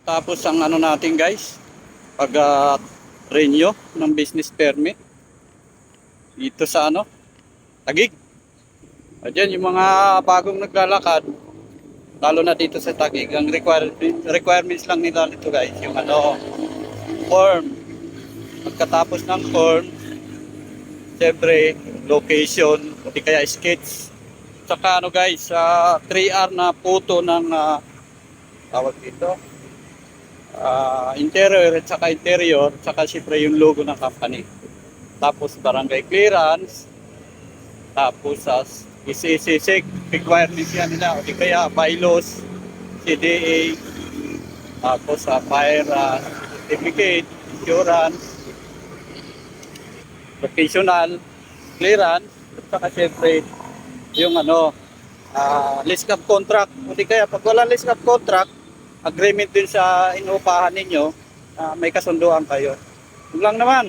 Tapos ang ano natin guys, pag renew ng business permit dito sa ano, Taguig. Diyan yung mga bagong naglalakad, lalo na dito sa Taguig, ang requirements lang nila nito guys, yung ano, form. Pagkatapos ng form, siyempre, location, o di kaya sketch. Saka ano guys, 3R na photo ng tawag dito, interior at saka interior, saka siyempre yung logo ng company. Tapos barangay clearance, tapos sa ICC requirements yan nila, o di kaya bylaws, CDA, tapos sa fire certificate, insurance, vocational, clearance, at saka siyempre yung ano, list of contract. O di kaya pag wala list of contract, agreement din sa inuupahan ninyo, may kasunduan kayo. Yun lang naman.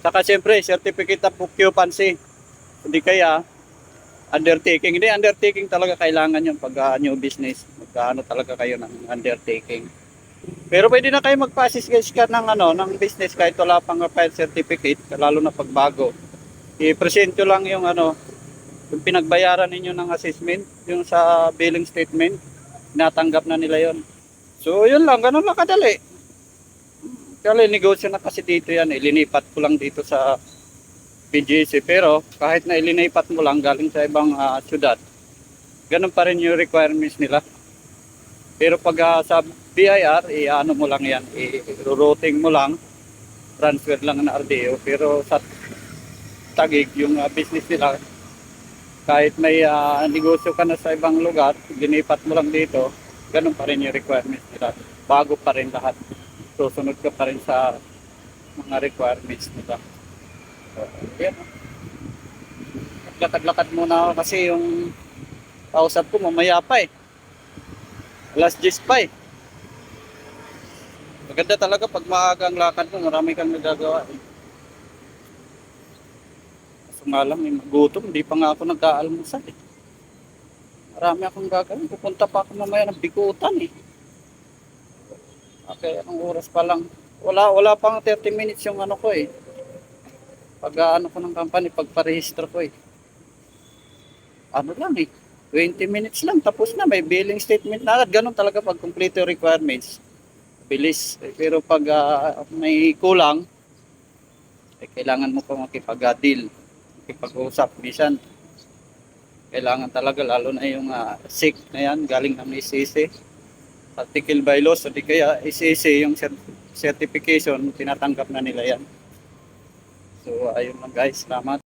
Saka siyempre, certificate of occupancy. Hindi kaya, undertaking. Hindi, undertaking talaga kailangan yung pag new business. Magkaano talaga kayo ng undertaking. Pero pwede na kayo magpa-assist guys ka ng, ano, ng business kahit wala pang file certificate, lalo na pagbago. I-present lang yung ano, yung pinagbayaran ninyo ng assessment, yung sa billing statement, natanggap na nila yon. So yun lang, ganun lang kadali. Kaya negosyo na kasi dito yan, ilinipat ko lang dito sa PGC. Pero kahit na ilinipat mo lang galing sa ibang syudad, ganun pa rin yung requirements nila. Pero pag sa BIR, i-ano mo lang yan, i-routing mo lang, transfer lang na RDO. Pero sa Taguig, yung business nila, kahit may negosyo ka na sa ibang lugar, linipat mo lang dito, ganun pa rin yung requirements nila. Bago pa rin lahat. Susunod ka pa rin sa mga requirements nila. So, yan. Lakad-lakad muna ako kasi yung kausap ko mamaya pa eh. Alas 10 pa eh. Maganda talaga pag maaga ang lakad mo, marami kang nagagawa eh. Kaso nga lang, may magutom, hindi pa nga ako nag-aalmusal eh. Marami akong gagawin. Pupunta pa ako mamaya ng Bikutan eh. Okay, anong oras pa lang? Wala pang 30 minutes yung ano ko eh. Pag ano ko ng company, pagparehistro ko eh. Ano lang eh. 20 minutes lang, tapos na. May billing statement na agad. Ganun talaga pag complete yung requirements. Bilis. Pero pag may kulang, kailangan mo pa makipag-deal. Makipag-usap. Bisan, kailangan talaga, lalo na yung sick na yan, galing ng ICC. Article by law, so di kaya ICC yung certification, tinatanggap na nila yan. So ayun lang guys, salamat.